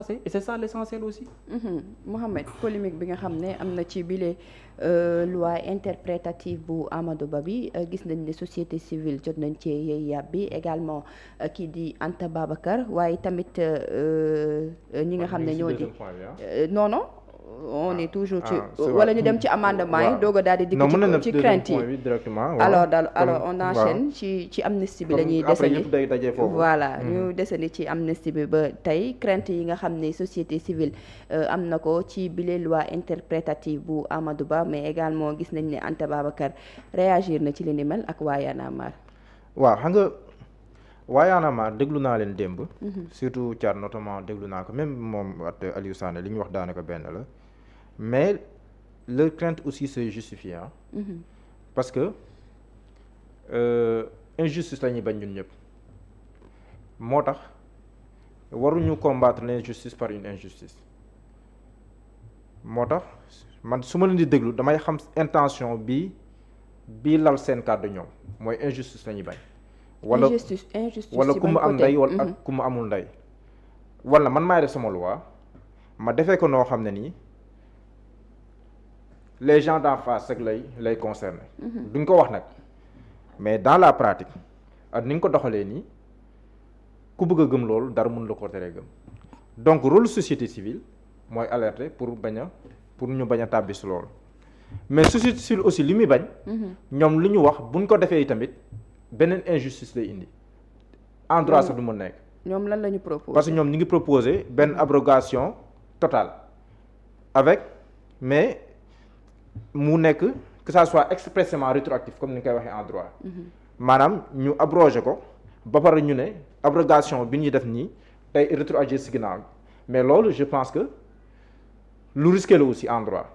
et c'est ça l'essentiel aussi. Mohamed, polémique bi nga xam ne am na ci bile loi interprétative bu Amadou Ba bi gis nañ ne société civile jot nañ ci yey yàbbi également kii di Anta Babacar waaye tamit ñi nga xam ne ñoo di non non on est toujours ci wala ñu dem ci amendement yi doog a daal di dikk ci crainte yi alors on enchaîne ci amnistie bi la ñuy desandi voilà ñu desandi ci amnistie bi ba tey crainte yi nga xam ne société civile am na ko ci bile loi interprétative bu Amadou Ba mais également gis nañ ne Anta Babacar réagir na ci li ni mel ak waa Y'en a marre. waaw xam nga waa Y'en a marre déglu naa leen démb. surtout Thiat notamment déglu naa ko même moom at Aliou Sané li ñu wax daanaka benn la. mais leur crainte aussi c'est justifié parce que injustice la ñuy bañ ñun ñëpp moo tax waruñu combattre l'injustice par une injustice moo tax man su ma leen di déglu damay xam intention bii lal seen kàddu ñoom mooy injustice la ñuy bañ wala wala ku mu am ndey wala ak ku mu amul ndey wala man maay def sama loi ma defee ko noo xam ne nii les gens d'en face rek lay concerné duñ ko wax nag mais dans la pratique ak ni nga ko doxalee nii ku bëgg a gëm loolu dara mun la ko teree gëm donc rôle société civile mooy alerter pour ñu bañ a tàbbi si loolu mais société civile aussi li muy bañ ñoom li ñu wax buñ ko defee tamit beneen injustice lay indi en droit sax du mu nekk ñoom lan la ñu proposé parce que ñoom ñi ngi proposé benn abrogation totale avec mais mu nekk que ça soit expressément rétroactif comme ni nga koy waxee en droit maanaam ñu abrogé ko ba pare ñu ne abrogation bi ñuy def nii tey rétroagir si ginnaaw mais loolu je pense que lu risqué la aussi en droit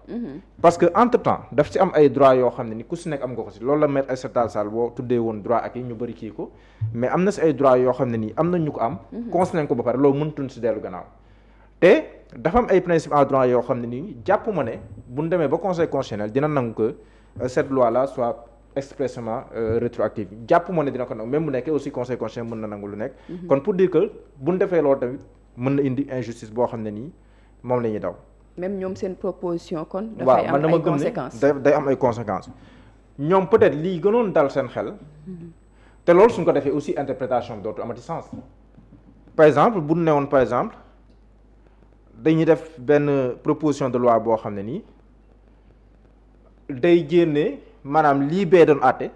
parce que entre temps daf ci am ay droit yoo xam ne ni ku si nekk am nga ko si loolu la maître Aïssata Tall Sall boo tuddee woon droit ak yi ñu bëri kii ko mais am na si ay droit yoo xam ne nii am na ñu ko am constaté nañ ko ba pare loolu mënatuñ si dellu gannaaw te dafa am ay principe en droit yoo xam ne nii jàpp ma ne bu ñu demee ba conseil constitutionnel dina nangu que cette loi là soit expressément rétroactive jàpp ma ne dina ko nangu même bu nekkee aussi conseil constitutionnel mën na nangu lu nekk kon pour dire que bu ñu defee loolu tamit mën na indi injustice boo xam ne nii moom la ñuy daw même ñoom seen proposition kon dafay am ay conséquences day am ay conséquences ñoom peut-être lii gënoon dal seen xel te loolu suñ ko defee aussi interprétation bi dootu amati sens par exemple bu ñu ne woon par exemple dañuy def benn proposition de loi boo xam ne nii day génne maanaam lii bee doon àtte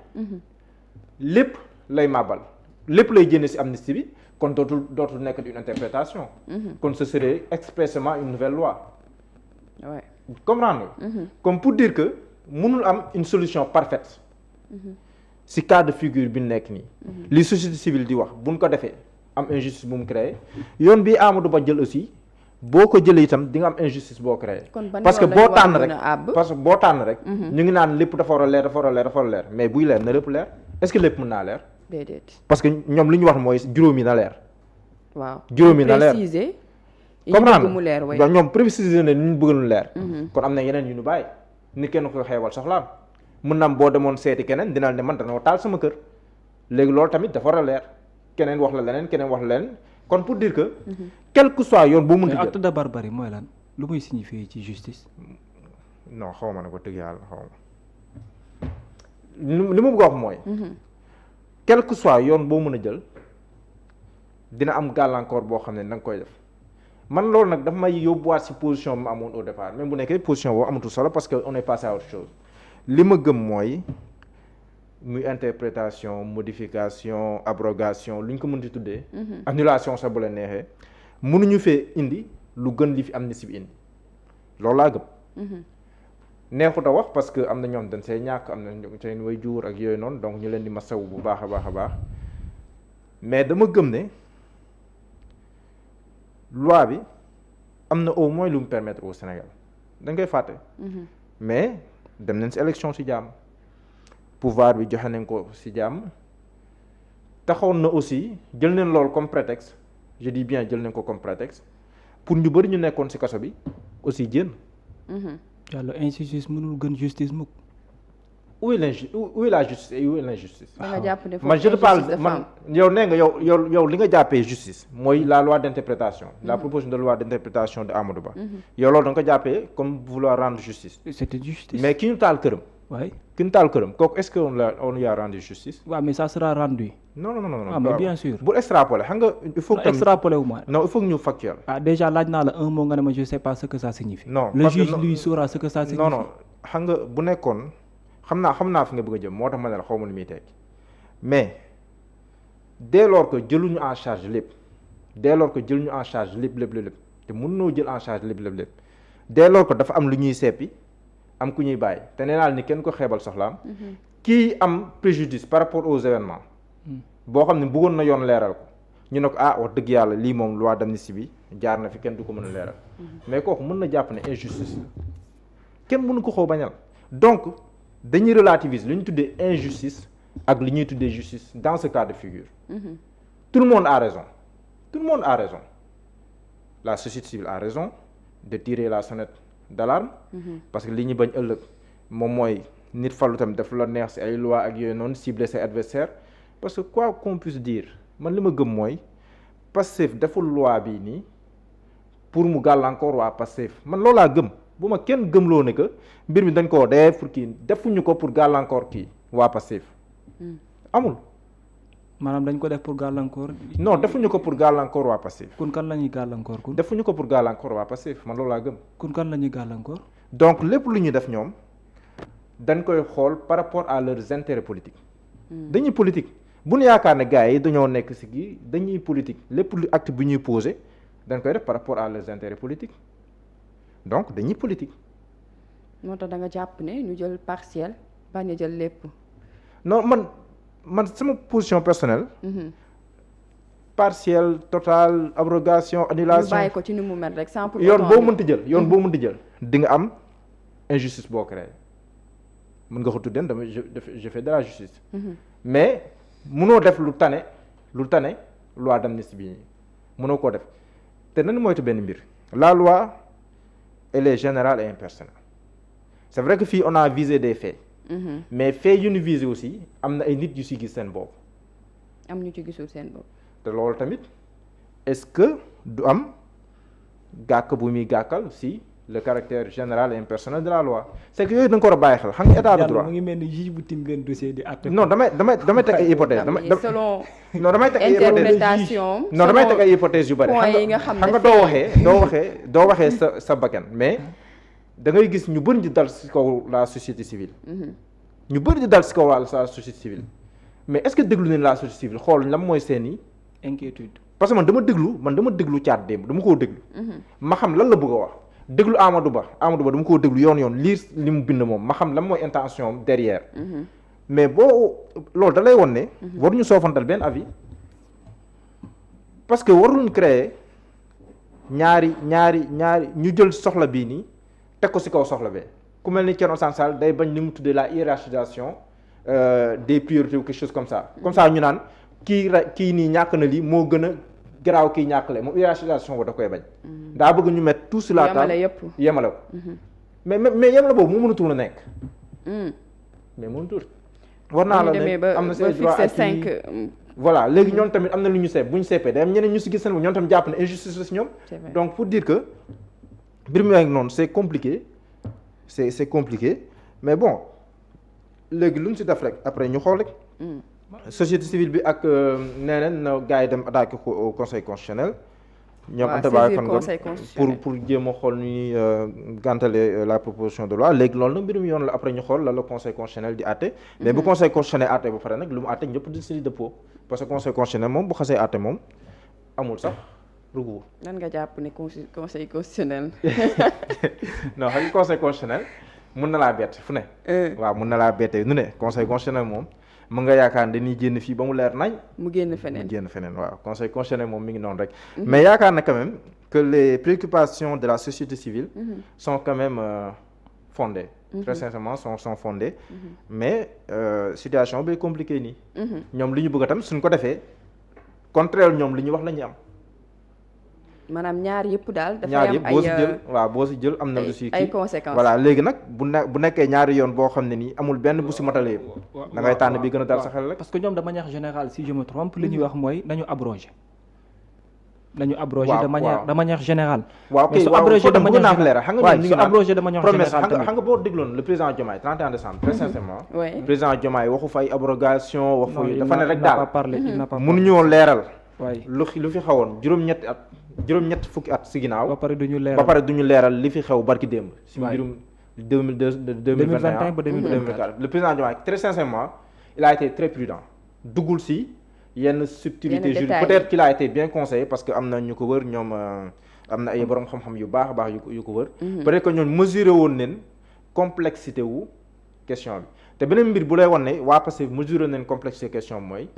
lépp lay màbbal lépp lay génne ci amnistie bi kon dootul nekk une interprétation kon ce serait expressément une nouvelle loi ouais. comprendre comme pour dire que mënul am une solution parfaite ci cas de figure bi nekk nii li société civile di wax buñ ko defee am injustice bu mu créé yoon bi Amadou Ba jël aussi boo ko jëlee itam di nga am injustice boo créé parce que boo tànn rek ñu ngi naan lépp dafa war a leer mais buy leer na lépp leer est-ce que lépp mën naa leer déedéet parce que ñoom li ñu wax mooy juróomi na leer waaw juróomi na leer comprendre ñoom préciser ne ñu bëgg lu leer kon am na yeneen yu ñu bàyyi ni kenn ko xeewal soxlaam mën na am boo demoon seeti keneen dina ne man danoo taal sama kër léegi loolu tamit dafa war a leer keneen wax la leneen keneen wax la leneen kon pour dire que quel que soit yoon boo mën a acte de barbarie mooy lan lu muy signifier ci justice non xaw ma ne ko tëgg yàlla xaw ma li ma bëgg a wax mooy quel que soit yoon boo mën a jël dina am gàllankoor boo xam ne da nga koy def man loolu nag dafa may yóbbuwaat ci position bi ma amoon au départ même bu nekkee position boobu amatul solo parce que on est passé à autre chose li ma gëm mooy muy interprétation modification abrogation lu ñu ko mën di tuddee annulation sax bu la neexee mënuñu fee indi lu gën li fi amnistie bi indi loolu laa gëm neexut a wax parce que am na ñoom dañ see ñàkk am na seen way juur ak yooyu noonu donc ñu leen di masawu bu baax a baax mais dama gëm ne loi bi am na au moins lu mu permettre au Sénégal dañ koy fàtte mais dem nañ ci élection ci jàmm pouvoir bi joxe nañ ko ci jàmm taxawoon na aussi jël nañ loolu comme prétexte je dis bien jël nañ ko comme prétexte pour ñu bëri ñu nekkoon ci kaso bi aussi génn yàlla injustice mënul gën justice mukk où est la justice et où est l'injustice. da nga jàpp ne man je te parle man yow nee nga yow li nga jàppee justice mooy la loi d'interprétation la proposition de loi d'interprétation de Amadou Ba. yow loolu da nga ko jàppee comme vouloir rendre justice. c'était justice. mais ki ñu taal këram. waaye. ki ñu taal këram kooku est-ce que on lui a rendu justice. waaw mais ça sera rendu. non. ah mais bien sûr. bu extrapoler xam nga il faut que extrapoler wu ma. non il faut que ñu factuel. ah déjà laaj naa la un mot nga ne ma je sais pas ce que ça signifie. non le juge lui saura ce que ça signifie. non xam nga bu nekkoon xam naa fi nga bëgg a jëm moo tax ma ne la xaw ma lu muy tekki mais dès lors que jëluñu en charge lépp te mën noo jël en charge lépp dès lors que dafa am lu ñuy seppi am ku ñuy bàyyi te nee naa ni kenn ko xeebal soxlaam. kii am préjudice par rapport aux événements. boo xam ne bëggoon na yoon leeral ko ñu ne ko wax dëgg yàlla lii moom loi d'amnistie bi jaar na fi kenn du ko mën a leeral. mais kooku mën na jàpp ne injustice la kenn mënu ko xoo bañal donc dañuy relativiser lu ñu tuddee injustice ak li ñuy tuddee justice dans ce cas de figure. tout le monde a raison la société civile a raison de tirer la sonnette d'alarme. parce que li ñu bañ ëllëg moom mooy nit falu tamit daf la neex ci ay loi ak yooyu noonu cibler ses adversaires parce que quoi qu'on puisse dire man li ma gëm mooy Pastef deful loi bii nii pour mu gàllankoor waa Pastef man loolaa gëm bu ma kenn gëmloo ne que mbir mi dañ koo def pour kii defuñu ko pour gàllankoor kii waa Pastef amul. maanaam dañ ko def pour gàllankoor. non defuñu ko pour gàllankoor waa Pastef. kun kan la ñuy gàllankoor kun. defuñu ko pour gàllankoor waa Pastef man loolaa gëm. kun kan la ñuy gàllankoor. donc lépp lu ñu def ñoom dañ koy xool par rapport à leurs intérêts politiques. dañuy politique bu ñu yaakaar ne gars yi dañoo nekk ci kii dañuy politique lépp lu acte bu ñuy poser dañ koy def par rapport à leurs intérêts politiques donc dañuy politique. moo tax da nga jàpp ne ñu jël partiel bañ a jël lépp. non man sama position personnelle. partiel total abrogation annulation. ñu bàyyi ko ci ni mu mel rek sans pour yoon boo mënti jël di nga am injustice boo créé mën nga ko tuddee dama je fais de la justice. mais mënoo def lu tane loi d'amnistie bi mënoo koo def te nañu moytu benn mbir la loi elle est générale et impersonnelle c'est vrai que fii on a visé des faits. mais faits yu ñu visé aussi am na ay nit yu ci gis seen bopp. am ñu ci gisul seen bopp. te loolu tamit est-ce que du am gàkk bu muy gàkkal si le caractère général et impersonnel de la loi c'est que yooyu da nga ko war a bàyyi xel xam nga état de droit mu ngi mel ni juge bu tim benn dossier di àtte. non damay teg ay hypothèses selon damay teg ay interprétation non damay teg ay hypothèses yu bari xam nga doo waxee sa bakkan mais da ngay gis ñu bëri di dal ci kaw la société civile. ñu bëri di dal ci kaw la société civile mais est-ce que déglu nañ la société civile xool lan mooy seeni inquiétude. parce que man dama déglu caat démb dama koo déglu. ma xam lan la bëgg a wax déglu Amadou Ba dama koo déglu yoon lire li mu bind moom ma xam lan mooy intention derrière. mais boo loolu da lay won ne. waruñu soofantal benn avis parce que waruñu créer ñaari ñu jël soxla bii nii teg ko ci kaw soxla bee ku mel ni Thierno Sall day bañ li mu tuddee la hiérarchisation des priorités ou quelque chose comme ça. comme ça ñu naan kii nii ñàkk na lii moo gën a garaaw kii ñàkk la moom hiérarchisation boobu da koy bañ. daa bëgg ñu mettre tout sur la table yemale ko. mais yemale boobu mu mënatul a nekk. mais mënatul. war naa la ne am na say droit ak voilà léegi ñoom tamit am na lu ñu sepp bu ñu seppee day am ñeneen ñu ci gis seen bopp ñoom tamit jàpp ne injustice la ci ñoom. donc pour dire que mbir mi ak noonu c'est compliqué c'est compliqué mais bon léegi lu ñu ci def rek après ñu xool rek. société civile bi ak neneen na gars yi dem attaqué ko au conseil constitutionnel. ñoom Anta Babacar Ngom pour jéem a xool ni gàntale la proposition de loi léegi loolu nag mbirum yoon la après ñu xool la conseil constitutionnel di àtte. mais bu conseil constitutionnel àtte ba pare nag lu mu àtte ñëpp di si dëppoo parce que conseil constitutionnel moom bu xasee àtte moom amul sax recours. lan nga jàpp ne conseil constitutionnel. non xam nga conseil constitutionnel mun na laa bett fu ne. waaw mun na laa bettee nu ne conseil constitutionnel moom. mu nga yaakaar ne dañuy génn fii ba mu leer nañ. mu génn feneen waaw conseil constitutionnel moom mi ngi noonu rek. mais yaakaar na quand même que les préoccupations de la société civile. sont quand même fondées. très sincèrement sont fondées. mais situation bi compliquée nii. ñoom li ñu bëgg a tam suñ ko defee contraire ñoom li ñu wax la ñuy am. maanaam ñaar yëpp daal. dafay ñaar am yëpp boo si jël waaw boo si jël am na lu si ay conséquences. voilà léegi nag bu nekkee ñaari yoon boo xam ne nii amul benn bu si matale yëpp da ngay tànn bi gën a dal sa xel rek. parce que ñoom de manière générale si je me trompe li ñuy wax mooy nañu abrogé. nañu abrogé de manière générale. waaw kay su waaw abrogé de bëgg manière naa ko leeral xam nga ñoom ñu ngi naan abrogé de manière promesse générale tamit. xam nga boo dégloon le président Diomaye 31 décembre très sincèrement. oui président Diomaye waxu fay abrogation wax fa Non, dafa ne rek il n'a pas daal parlé, il n'a pas parlé. mënuñoo leeral. waay lu fi xawoon juróom-ñetti fukki at si ginnaaw. ba pare duñu leeral ba pare duñu leeral li fi xew barki démb. si waay mbirum 2021 ba 2024. le président Diomaye très sincèrement il a été très prudent duggul si yenn subtilité juridique peut-être qu'il a été bien conseillé parce que am na ñu ko wër ñoom am na ay borom xam-xam yu baax a baax yu ko wër. peut-être que ñoom mesuré woon nañ complexité wu question bi te beneen mbir bu lay wan ne waa Pastef mesuré nañ complexité question bi mooy.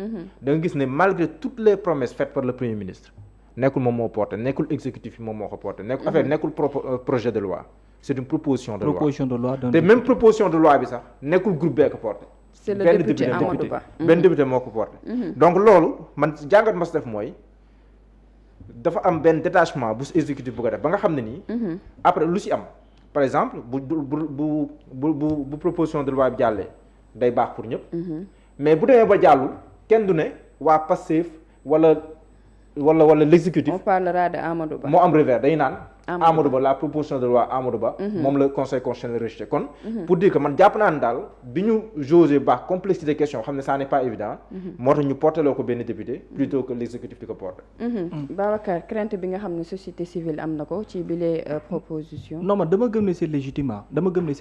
da nga gis ne malgré toutes les promesses faites par le premier ministre nekkul moom moo porté nekkul exécutif yi moom moo ko porté nekkul affaire nekkul projet de loi c'est une proposition de loi te même proposition de loi bi sax nekkul groupe bee ko porté. c'est le député Amadou Ba benn député moo ko porté. donc loolu man jàngat ma si def mooy dafa am benn détachement bu si exécutif bu ko def ba nga xam ne nii. après lu si am par exemple bu proposition de loi bi jàllee day baax pour ñëpp. mais bu demee ba jàllul kenn du ne waa Pastef wala l'exécutif. on parlera de Amadou Ba moo am revers day naan. Amadou Ba la proposition de loi Amadou Ba. moom la conseil constitutionnel rejeté kon. pour dire que man jàpp naa ne daal bi ñu jauger baax complexité question xam ne ça n'est pas évident. moo tax ñu porté loo ko benn député plutôt que l'exécutif di ko porté. Babacar crainte bi nga xam ne société civile am na ko ci bile proposition. non man dama gëm ne c'est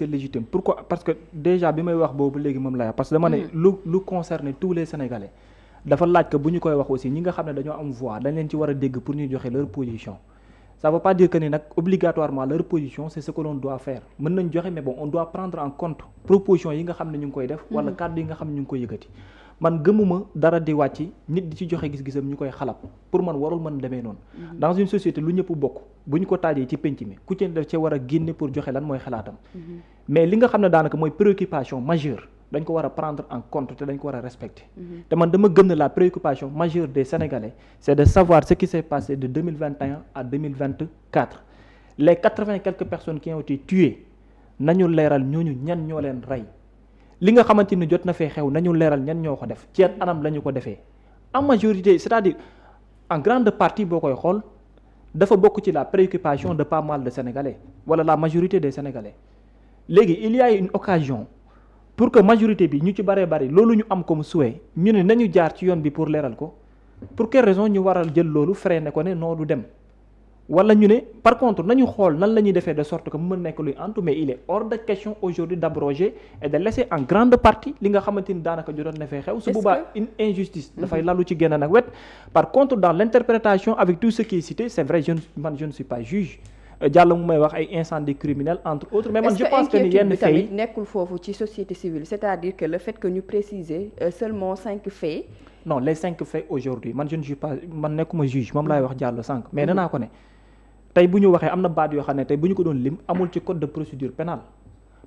légitime pourquoi parce que déjà bi may wax boobu léegi moom laa wax parce que dama ne lu concerne tous les Sénégalais dafa laaj que bu ñu koy wax aussi ñi nga xam ne dañoo am voix dañ leen ci war a dégg pour ñu joxe leur position. ça veut pas dire que ni nag obligatoirement leur position c'est ce que l'on doit faire mën nañ joxe mais bon on doit prendre en compte proposition yi nga xam ne ñu ngi koy def wala kàddu yi nga xam ne ñu ngi koy yëkkati man gëmuma dara di wàcc nit di ci joxe gis-gisam ñu koy xalab pour man warul mën demee noonu dans une société lu ñëpp bokk bu ñu ko taajee ci penc mi ku ci def ci war a génne pour joxe lan mooy xalaatam mais li nga xam ne daanaka mooy préoccupation majeure dañ ko war a prendre en compte te dañ ko war a respecter te man dama gëm ne la préoccupation majeure des Sénégalais c'est de savoir ce qui s'est passé de 2021 à 2024 les 80 quelques personnes qui ont été tuées nañu leeral ñooñu ñan ñoo leen rey li nga xamante ni jot na fee xew nañu leeral ñan ñoo ko def ci anam la ñu ko defee en majorité c'est-à-dire en grande partie boo koy xool dafa bokk ci la préoccupation de pas mal de Sénégalais wala la majorité des Sénégalais léegi il y a une occasion pour que majorité bi ñu ci bëree bëri loolu ñu am comme souhait ñu ne nañu jaar ci yoon bi pour leeral ko pour quelle raison ñu waral jël loolu freiné ko ne noo du dem wala ñu ne par contre nañu xool nan la ñuy defee de sorte que mu mën nekk luy antu mais il est hors de question aujourd'hui d'abroger et de laisser en grande partie li nga xamante ni daanaka jotoon na fee xew su boobaa une injustice dafay lalu ci génn nag wet par contre dans l'interprétation avec tout ce qui est cité c'est vrai je ne suis pas juge Diallo mu may wax ay incendie criminel entre autres mais man je pense que ni yenn faits yi nekkul foofu ci société civile c'est-à-dire que le fait que ñu préciser seulement 5 faits. non les 5 faits aujourd'hui man je ne suis pas man nekkuma juge moom laay wax Diallo sànq mais danaa ko ne tey bu ñu waxee am na baat yoo xam ne tey bu ñu ko doon lim amul ci code de procédure pénale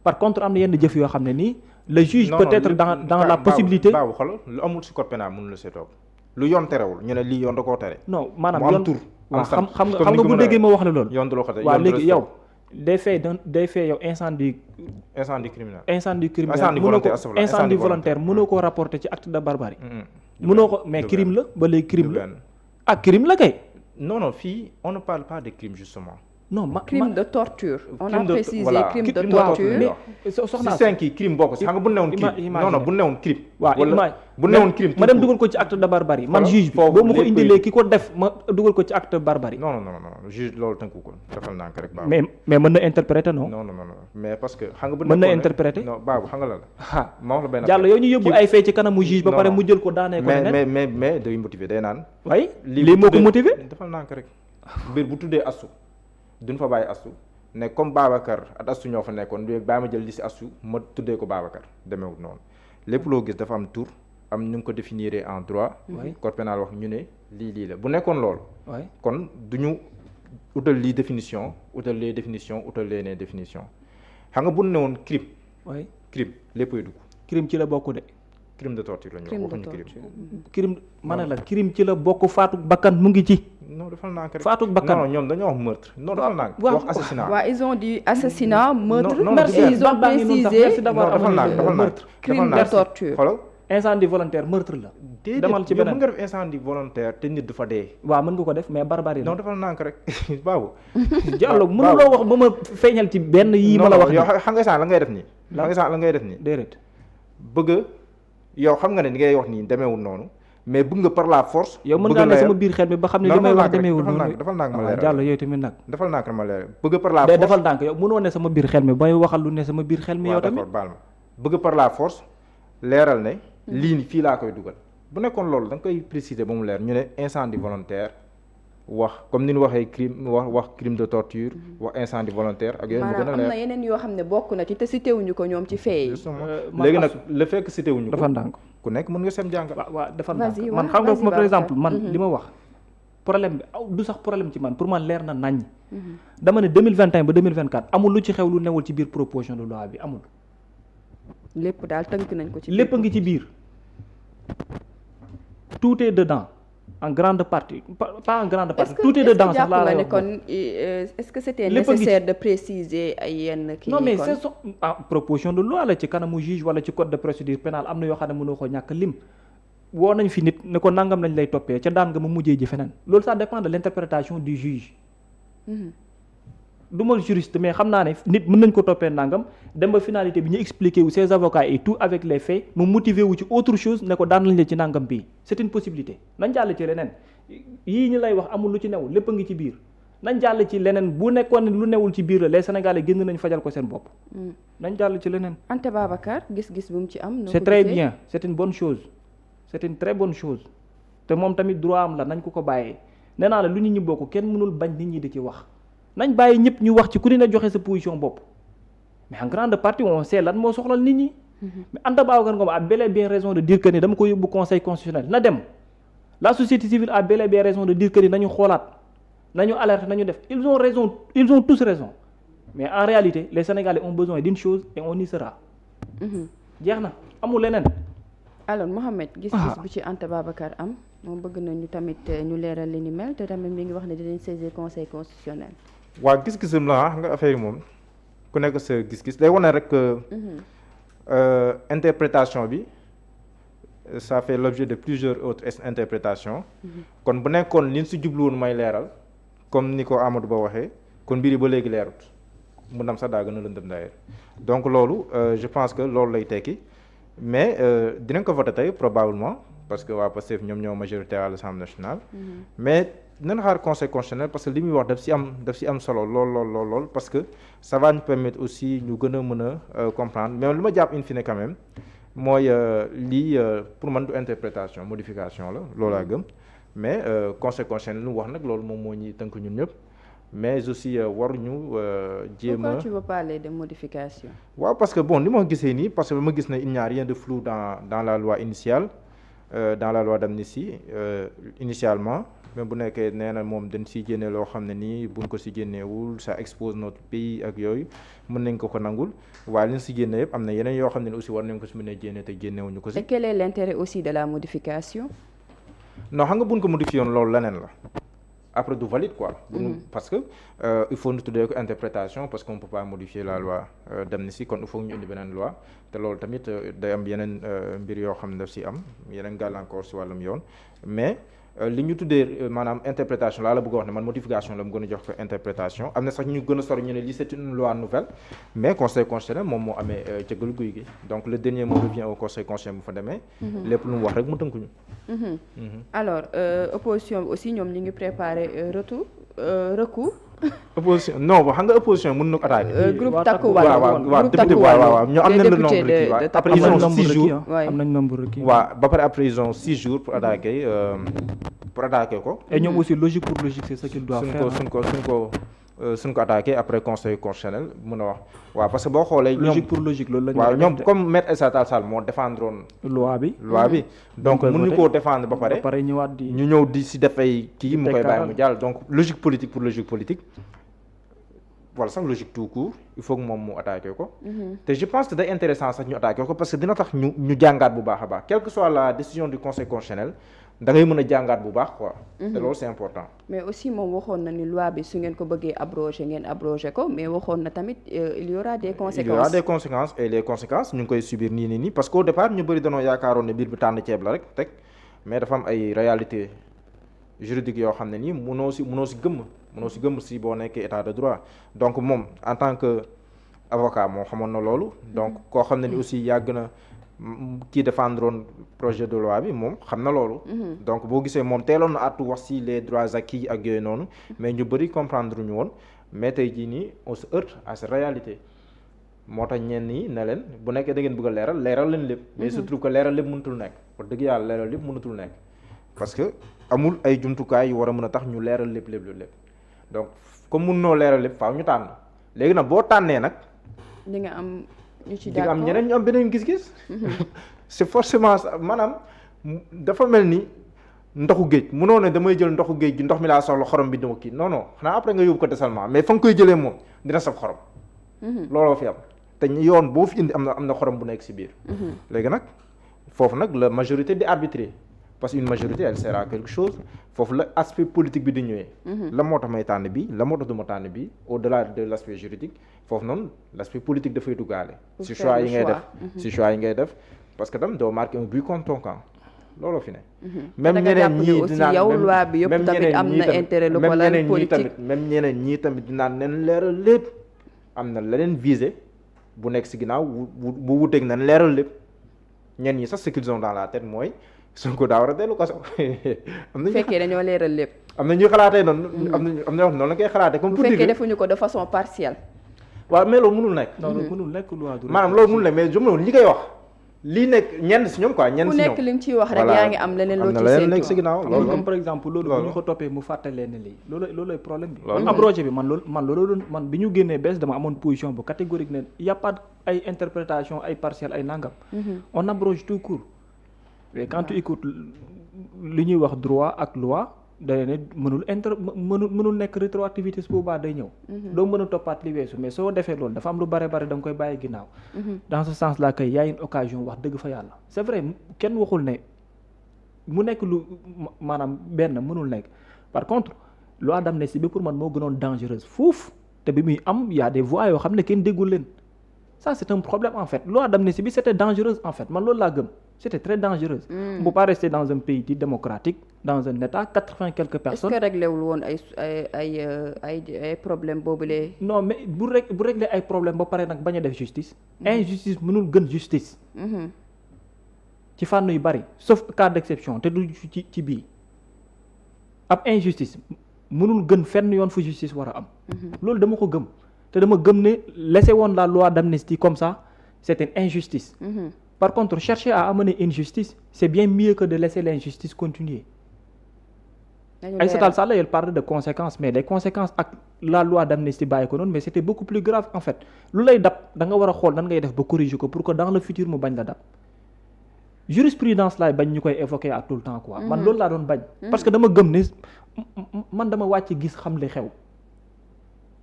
par contre am na yenn jëf yoo xam ne nii le juge peut-être dans la possibilité baaw xool lu amul ci code pénal mënu la see toog lu yoon terewul ñu ne lii yoon da koo tere non maanaam yoon tur waaw xam nga bu déggee ma wax la loolu yoon du la ko tere waaw léegi yow des faits yow incendie volontaire mënoo koo rapporter ci acte de barbarie mënoo ko mais crime la ba léegi crime la crime la kay non fii on ne parle pas de crime justement non crime de torture on a précisé crime de torture mais soxna si 5 yi crime bokk si xam nga bu newoon crime non bu newoon crime waaw bu newoon crime ma dem dugal ko ci acte de barbarie man juge bi boo ma ko indilee ki ko def ma dugal ko ci acte de barbarie non juge loolu tënku ko defal naa ko rek baabu mais mën na interpréter non mais parce que xam nga bu mën na interpréter non baabu xam nga la ma wax la benn jàll yow ñu yóbbu ay fee ci kanamu juge ba pare mu jël ko daanee ko mais day motiver day naan way lii moo ko motiver defal naa ko rek mbir bu tuddee astu duñ fa bàyyi astu ne comme Babacar ak astu ñoo fa nekkoon léegi bàyyi ma jël li si astu ma tuddee ko Babacar demeewul noonu lépp loo gis dafa am tur am ñu ngi ko définir en droit code pénal wax ñu ne lii la bu nekkoon loolu kon du ñu utal lii définition utal les définitions utal les définition xam nga bu ne woon crime crime léppay dugg crime ci la bokk de crime de torture la ñu wax waxuñu crime. crime ma ne la crime ci la bokk faatu bakkan mu ngi ci. non defal naa ko rek faatu bakkan non ñoom dañoo wax meurtre. non defal naa ko wax assassinat. waaw ils ont dit assassinat meurtre. non merci ils ont précisé defal naa ko crime de torture. xoolal incendie volontaire meurtre la. demal ci yow mën beneen nga def incendie volontaire te nit du fa dee. waaw mën nga ko def mais barbarie la. non defal naa ko rek baabu. Diallo mënuloo wax ba ma feeñal ci benn yii ma la wax. yow xam nga sànq la ngay def nii. xam nga sànq la ngay def nii. déedéet. bëgg yow xam nga ne ni ngay wax nii demeewul noonu mais bëgg nga par la force. yow mën ngaa ne sama biir xel mi ba xam ne li may wax demeewul noonu. defal naa ko ma waaw leeral Diallo yow tamit nag. defal naa ko ma leeral bëgg par la de force. defal ndànk yow mënoo ne sama biir xel mi bay waxal lu ne sama biir xel mi yow tamit. d'accord baal ma bëgg par la force leeral ne. lii ni fii laa koy dugal. bu nekkoon loolu da nga koy préciser ba mu leer ñu ne incendie volontaire wax comme ni ñu waxee crime wax crime de torture wax incendie volontaire ak yooyu mu gën a leer. maanaam am na yeneen yoo xam ne bokk na ci te cité wuñu ko ñoom ci fee yi. léegi nag le fait que cité wuñu ko dafa ndànk. ku nekk mën nga sem jàngal. waaw dafa Vas-y, ndànk waaw, man xam nga vas-y, par exemple Babacar. man li ma wax problème bi du sax problème ci man pour man leer na naññ. dama ne 2021 ba 2024 amul lu ci xew lu newul ci biir proposition de loi bi amul. lépp daal tënk nañ ko ci. lépp a ngi ci biir tout est dedans en grande partie pas en grande partie. tout est dedans sax laa lay wax kon est-ce que c'était lépp a ngi nécessaire de préciser ay yenn kii non mais kon? c'est so proposition de loi la ci kanamu juge wala ci code de procédure pénale am na yoo xam ne mënoo ko ñàkk lim woo nañ fi nit ne ko nangam lañ lay toppee ca daan nga mu mujjee ji feneen loolu ça dépend de l'interprétation du juge. du ma juriste mais xam naa ne nit mën nañ ko toppee nangam dem ba finalité bi ñu expliqué wu ses avocats et tout avec les faits mu motivé wu ci autre chose ne ko daan lañ la ci nangam bii c'est une possibilité nañ jàll ci leneen yii ñu lay wax amul lu ci newul lépp a ngi ci biir nañ jàll ci leneen bu nekkoon ne lu newul ci biir la les Sénégalais génn nañ fajal ko seen bopp. nañ jàll ci leneen. Anta Babacar gis-gis bu mu ci am. c'est très bien c'est une bonne chose c'est une très bonne chose te moom tamit droit am la nañ ko bàyyee nee naa la lu nit ñi bokk kenn mënul bañ nit ñi di ci wax. nañ bàyyi ñëpp ñu wax ci ku ne joxe sa position bopp mais en grande partie on sait lan moo soxlal nit ñi. mais Anta Babacar Ngom a bel et bien raison de dire que ni dama ko yóbbu conseil constitutionnel na dem la société civile a bel et bien raison de dire que ni nañu xoolaat nañu alerte nañu def ils ont raison ils ont tous raison mais en réalité les Sénégalais ont besoin d'une chose et on y sera. jeex na amul leneen. alors Mohamed gis-gis bu ci Anta Babacar am moom bëgg nañu tamit ñu leeral li ni mel te tamit mi ngi wax ne dinañ saisir conseil constitutionnel. waa gis-gisam la xam nga affaire yi moom ku nekk sa gis-gis day wane rek interprétation bi ça fait l'objet de plusieurs autres interprétations kon bu nekkoon liñ si jublu woon may leeral comme ni ko Amadou Ba waxee kon mbir yi ba léegi leerut mu ndam sax daa gën a lëndëm d'ailleurs donc loolu je pense que loolu lay tekki mais dinañ ko voter tey probablement parce que waa Pastef ñoom ñoo majorité à l'Assemblée nationale mais nañ xaar conseil constitutionnel parce que li muy wax daf si am solo lool parce que ça va nous permettre aussi ñu gën a mën a comprendre mais li ma jàpp in fine quand même mooy lii pour man du interprétation modification la loolaa gëm mais conseil constitutionnel lu mu wax nag loolu moom moo ñuy tënk ñun ñëpp mais aussi waruñu jéem a. Pourquoi tu veux parler de modification? waaw parce que bon ni ma gisee nii parce que ma gis ne il n'y a rien de flou dans la loi initiale dans la loi d'amnistie initialement même bu nekkee nee na moom dañ siy génne loo xam ne nii buñ ko si génneewul ça expose notre pays ak yooyu mën nañ ko nangul waaye liñ si génne yëpp am na yeneen yoo xam ne aussi war nañ ko si mën a génne te génnewuñu ko si. Et quel est l'intérêt aussi de la modification? non xam nga buñ ko modifié woon loolu leneen la. après du valide quoi. Parce que il faut ñu tuddee ko interprétation parce qu'on peut pas modifier la loi d'amnistie kon il faut ñu indi beneen loi te loolu tamit day am yeneen mbir yoo xam ne daf si am yeneen gàllankoor si wàllum yoon mais li ñu tuddee maanaam interprétation laa la bëgg a wax ne man modification la mu gën a jox ko interprétation am na sax ñu gën a sori ñu ne lii c'est une loi nouvelle mais conseil constitutionnel moom moo amee cëggal guy gi donc le dernier mot revient au conseil constitutionnel bu fa demee. lépp lu mu wax rek mu tënkuñu. Alors opposition bi aussi ñoom ñu ngi préparer recours. opposition non xam nga opposition mën na ko attaquer. groupe takku wàllu waaw député waaw ñoo am nañ le nombre de après ils ont 6 jours am nañ nombre requis waaw ba pare après ils ont 6 jours pour attaquer ko. et ñoom aussi logique pour logique c'est ce qu'ils doivent faire suñ ko attaqué après conseil constitutionnel mën a wax waaw parce que boo xoolee. logique pour logique loolu la ñu. waaw ñoom comme maître Aïssata Tall Sall moo défendroon loi bi donc mënuñu koo défendre ba pare ñëwaat di ñu ñëw di si def ay kii mu koy bàyyi mu jàll donc logique politique pour logique politique wala sax logique tout court il faut que moom mu attaqué ko. te je pense que day intéressant sax ñu attaqué ko parce que dina tax ñu jàngaat bu baax a baax quelle que soit la décision du conseil constitutionnel da ngay mën a jàngaat bu baax quoi. te loolu c'est important. mais aussi moom waxoon na ni loi bi su ngeen ko bëggee abroger ngeen abroger ko mais waxoon na tamit il y aura des conséquences. il y aura des conséquences et les conséquences ñu ngi koy subir nii parce que au départ ñu bëri danoo yaakaaroon ne biir bi tànn ceeb la rek teg mais dafa am ay réalités juridiques yoo xam ne nii mënoo si gëmm si boo nekkee état de droit donc moom en tant que avocat moo xamoon na loolu donc koo xam ne ni aussi yàgg na kii défendroon projet de loi bi moom xam na loolu donc boo gisee moom teeloon na àttu wax si les droits acquis ak yooyu noonu mais ñu bëri comprendre ñu woon mais tey jii nii on se heurte à cette réalité moo tax ñenn ñi ne leen bu nekkee da ngeen bëgg a leeral leen lépp mais il se trouve que leeral lépp mënatul nekk wax dëgg yàlla leeral lépp mënatul nekk parce que amul ay jumtukaay yu war a mën a tax ñu leeral lépp donc comme mun noo leeral lépp faaw ñu tànn léegi nag boo tànnee nag di nga am ñu ci di nga am ñeneen ñu am beneen gis-gis c'est forcément maanaam dafa mel ni ndoxu géej munoo ne damay jël ndoxu géej gi ndox mi laa soxla xorom bi dama kii non xanaa après nga yóbbu ko dessalement mais fa nga koy jëlee moom dina saf xorom looloo fi am te yoon boo fi indi am na xorom bu nekk ci biir léegi nag foofu nag la majorité di arbitrer parce que une majorité elle sert à quelque chose foofu la aspect politique bi di ñëwee la moo tax may tànn bi la moo tax duma tànn bi au delà de l' aspect juridique foofu noonu l' aspect politique dafay duggaale si choix yi ngay def parce que tam doo marquer un but contre ton camp looloo fi ne même ñeneen ñii dinaan yow loi bi yëpp tamit am na intérêt lu ko lan politique même ñeneen ñii tamit dinaan nen leeral lépp am na leneen visé bu nekk si ginnaaw bu wuteeg nen leeral lépp ñenn ñi sax ce qu'ils ont dans la tête mooy Sonko daa war a dellu kaso. am na ñu fekkee dañoo leeral lépp. am na ñuy xalaatee noonu. am na noonu la koy xalaatee comme. bu fekkee defuñu ko de façon partielle. waaw mais loolu mënul nekk. non mënul nekk loi du maanaam loolu mënul nekk mais jom ñi koy wax. lii nekk ñenn si ñoom quoi ñenn si ñoom. ku nekk li nga ciy wax rek yaa ngi am leneen loo ci séntu. nekk si ginnaaw loolu comme par exemple loolu bu ñu ko toppee mu fàttalee ne lii loolooy problème bi. loolu abrogé bi man bi ñu génnee bees dama amoon position bu catégorique ne y a pas ay interprétation ay partielle ay nangam. on abroge tout court. mais quand tu écoutes li ñuy wax droit ak loi day ne mënul nekk rétroactivité su boobaa day ñëw. doo mën a toppaat li weesu mais soo defee loolu dafa am lu bare da nga koy bàyyi ginnaaw. dans ce sens là kay y a une occasion wax dëgg fa yàlla. c'est vrai kenn waxul ne mu nekk lu maanaam benn mënul nekk par contre loi d'amnistie bi pour man moo gënoon dangereuse foofu te bi muy am y a des voix yoo xam ne kenn déggul leen. ça c'est un problème en fait loi d'amnistie bi c'était dangereuse en fait man loolu laa gëm c'était très dangereuse. on peut pas rester dans un pays dit démocratique dans un état 80 quelques personnes. est-ce que réglé wul woon ay problème boobulee. non mais bu régler ay problème ba pare nag bañ a def justice. injustice mënul gën justice. ci fànn yu bari sauf cas d'exception te du ci bii ab injustice mënul gën fenn yoon fu justice war a am. loolu dama ko gëm. te dama gëm ne laisser woon la loi d'amnistie comme ça c'est une injustice. Par contre chercher à amener une justice c'est bien mieux que de laisser l'injustice continuer. Aïssata Tall Sall elle parle de conséquences mais les conséquences ak la loi d'amnistie bàyyi ko noonu mais c'était beaucoup plus grave en fait lu lay dab da nga war a xool nan ngay def ba corriger ko pour que dans le futur mu bañ la dab. jurisprudence laay bañ ñu koy évoquer à tout le temps quoi. man loolu laa doon bañ. parce que dama gëm ne man dama wàcc gis xam li xew.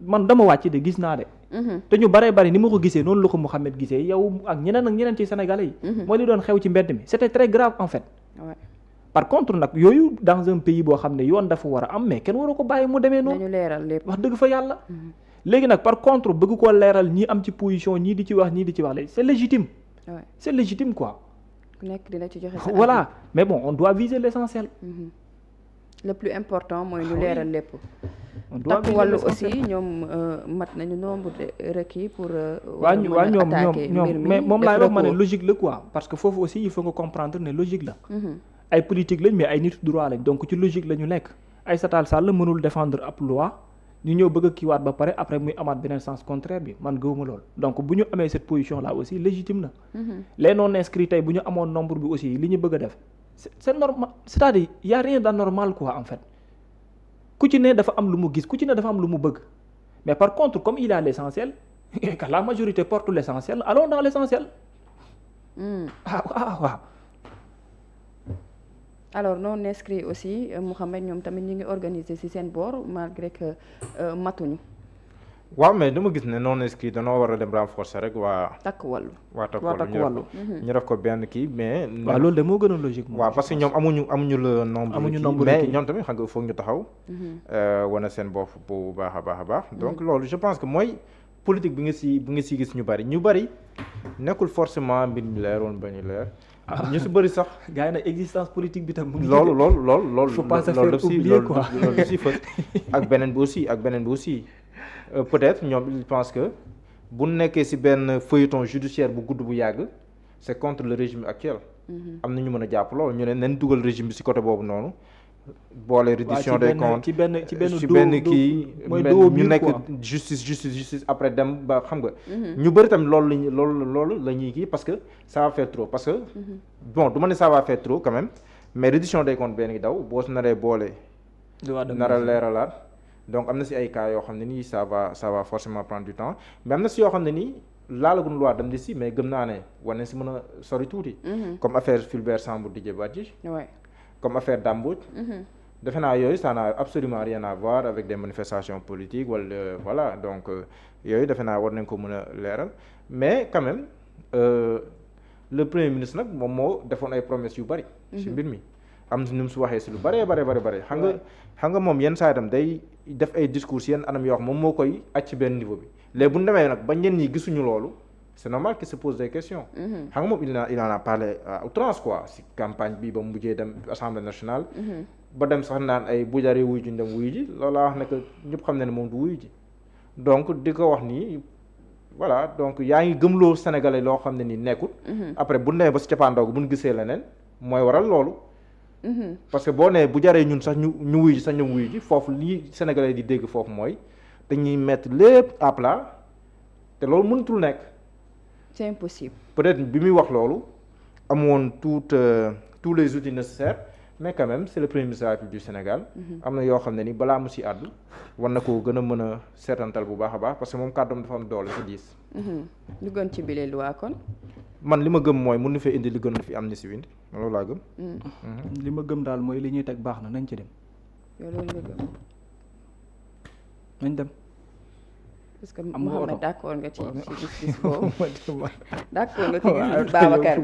man dama wàcc de gis naa de. te ñu baree bari ni ma ko gisee noonu la ko Mouhamed gisee yow ak ñeneen ci Sénégalais yi. mooy li doon xew ci mbedd mi c'était très grave en fait. Ouais. Par contre nag yooyu dans un pays boo xam ne yoon dafa war a am mais kenn waru ko bàyyi mu demee noonu. dañu leeral lépp wax dëgg fa yàlla. léegi nag par contre bëgg koo leeral ñii am ci position ñii di ci wax léegi c'est légitime. Ouais. C'est légitime quoi. ku nekk dina ci joxe sa voilà mais bon on doit viser l'essentiel. Le plus important mooy ñu leeral lépp. takk wàllu aussi ñoom mat nañu nombre de requis pour. waa ñoom mais moom laay wax ma ne logique la quoi parce que foofu aussi il faut nga comprendre ne logique la. ay politique lañ mais ay nit droit lañ donc ci logique la ñu nekk. Aïssata Tall Sall mënul défendre ab loi ñu ñëw bëgg a kiiwaat ba pare après muy amaat beneen sens contraire bi man gëwuma lool donc bu ñu amee cette position là aussi légitime na. les non inscrits tey bu ñu amoon nombre bi aussi li ñu bëgg a def c'est normal c'est-à-dire y a rien d'anormal quoi en fait. ku ci ne dafa am lu mu gis ku ci ne dafa am lu mu bëgg mais par contre comme il a l'essentiel que la majorité porte l'essentiel allons dans l'essentiel. waaw. alors non inscrit aussi Mouhamed ñoom tamit ñu ngi organiser ci seen boor malgré que matuñu. waaw mais dama gis ne non inscrit danoo war a dem renforcer rek waa takk wàllu. takk waa takk wàllu. ñu def ko benn kii mais. waaw loolu de moo gën a logique. waaw parce que ñoom amuñu le nombre. amuñu nombre mais ñoom tamit xam nga foog ñu taxaw. wane seen bopp bu baax a baax. donc loolu je pense que mooy politique bi nga si gis ñu bari nekkul forcément mbir mi leer woon ba ñu leer. ñu si bëri sax. gars yi nag existence politique bi tam. mu ngi loolu. faut pas se faire oublier quoi loolu si fës ak beneen bi aussi. Peut-être ñoom ils pensent que bu nekkee ci benn feuilleton judiciaire bu gudd bu yàgg c'est contre le régime actuel. am na ñu mën a jàpp loolu ñu ne nañ dugal régime bi ci côté boobu noonu. boole reddition des comptes ci benn kii ñu nekk justice après dem ba xam nga. ñu bëri tamit loolu la ñuy kii parce que ça va faire trop parce que. bon du ma ne ça va faire trop quand même mais reddition des comptes benn daw boo si naree boole. nar a leeralaat. donc am na si ay cas yoo xam ne nii ça va forcément prendre du temps mais am na si yoo xam ne nii laalaguñ loi d'amnistie mais gëm naa ne war nañ si mën a sori tuuti. comme affaire Fulbert Sambou Didier Badji. comme affaire Dame Mbodj. defe naa yooyu ça n'a absolument rien à voir avec des manifestations politiques wala voilà donc yooyu defe naa war nañ ko mën a leeral mais quand même le premier ministre nag moom moo defoon ay promesses yu bari. si mbir mi. am nu mu si waxee si lu bare xam nga moom yenn saa itam day def ay discours yenn anam yoo xam moom moo koy acc benn niveau bi léegi bu ñu demee nag ba ñenn ñi gisuñu loolu c'est normal qu'il se pose des questions. xam nga moom il en a parlé à outrance quoi si campagne bi ba mu mujjee dem assemblée nationale. ba dem sax naan ay bu jaree wuyu ji ñu dem wuyu ji loolu laa wax ne que ñëpp xam ne moom du wuyu ji donc di ko wax nii voilà donc yaa ngi gëmloo Sénégalais loo xam ne nii nekkul. après bu nee ba si cappaandaw bu ñu gisee leneen mooy waral loolu. parce que boo nee bu jaree ñun sax ñu wuyu ji sax ñoom wuyu ji foofu lii Sénégalais di dégg foofu mooy dañuy mettre lépp à plat te loolu mënatul nekk. c'est impossible. peut-être bi muy wax loolu amoon tous les outils nécessaires mais quand même c'est le premier ministre de la République du Sénégal. am na yoo xam ne ni balaa mu si àddu war na ko gën a mën a seetantal bu baax a baax parce que moom kàddoom dafa am doole sa diis. lu gën ci bile loi kon. man li ma gëm mooy mun na fee indi li gën fi am ni si windi loolu laa gëm. li ma gëm daal mooy li ñuy teg baax na nañ ci dem. yow loolu nga gëm. nañ dem. parce que Mouhamed d'accord nga ci gis-gis boobu. d'accord nga ci gis-gis Babacar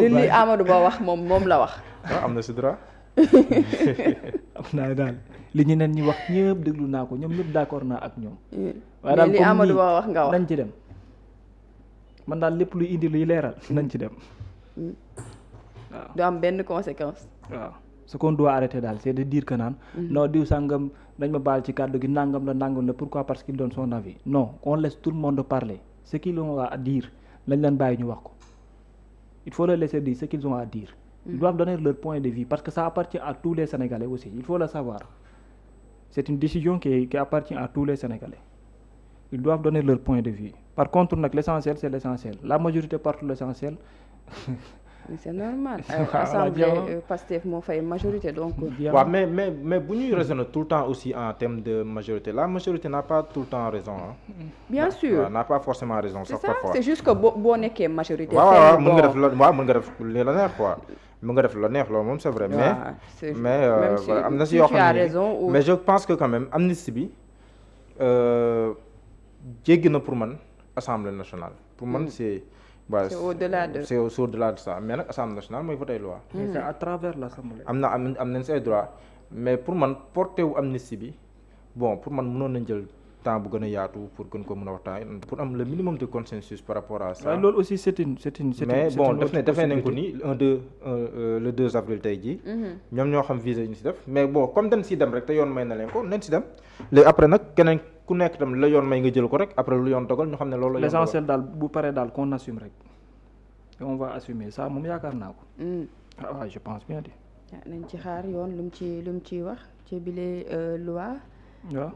li Amadou Ba wax moom la wax. am na si droit. am naa daal li ñu neen ñi wax ñëpp déglu naa ko ñoom ñëpp d'accord naa ak ñoom. waaye daal li Amadou Ba wax nga wax nañ ci dem. man daal lépp luy indi luy leeral nañ ci dem. waaw du am benn conséquence. waaw ce qu'on doit arrêter daal c'est de dire que naan. non diw sàngam dañ ma baal ci kàddu gi nangam la pourquoi parce qu'il donne son avis non on laisse tout le monde parler ce qu'ils ont à dire lañ leen bàyyi ñu wax ko il faut les laisser dire ce qu'ils ont à dire. ils doivent donner leur point de vue parce que ça appartient à tous les Sénégalais aussi il faut le savoir c'est une décision qui appartient à tous les Sénégalais ils doivent donner leur point de vue par contre nag l'essentiel c'est l'essentiel la majorité porte l'essentiel. c'est normal. Assemblée Pastef moo fay majorité donc. waaw mais bu ñuy raisonner tout le temps aussi en termes de majorité la majorité n'a pas tout le temps raison bien sûr n'a pas forcément raison sax parfois. c'est juste que boo nekkee majorité. waaw mën nga def li la neex quoi. mën nga def la neex loolu moom c'est vrai. mais am na si yoo xam ne mais je pense que quand même amnistie bi jéggi na pour man Assemblée nationale pour man c'est. c'est au-delà de ça mais nag Assemblée nationale mooy voter loi. c'est à travers l'Assemblée. am nañ say droit mais pour man porté wu amnistie bi bon pour man mënoon nañ jël temps bu gën a yaatu pour gën ko mën a waxtaan pour am le minimum de consensus par rapport à ça. waaye loolu aussi c'est une mais bon defee nañ ko ni le 2 avril tey jii. ñoom ñoo xam visa yi ñu si def mais bon comme dañ si dem rek te yoon may na leen ko nañ si dem léegi après nag keneen ku nekk tam la yoon may nga jël ko rek après lu yoon dogal ñu xam ne loolu la yoon dogal. l'essentiel daal bu paree daal qu'on assume rek on va assumer ça moom yaakaar naa ko. waaw je pense bien de. nañ ci xaar yoon lu mu ciy wax ci bile loi. waaw.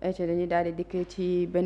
dañuy daal di dikk ci beneen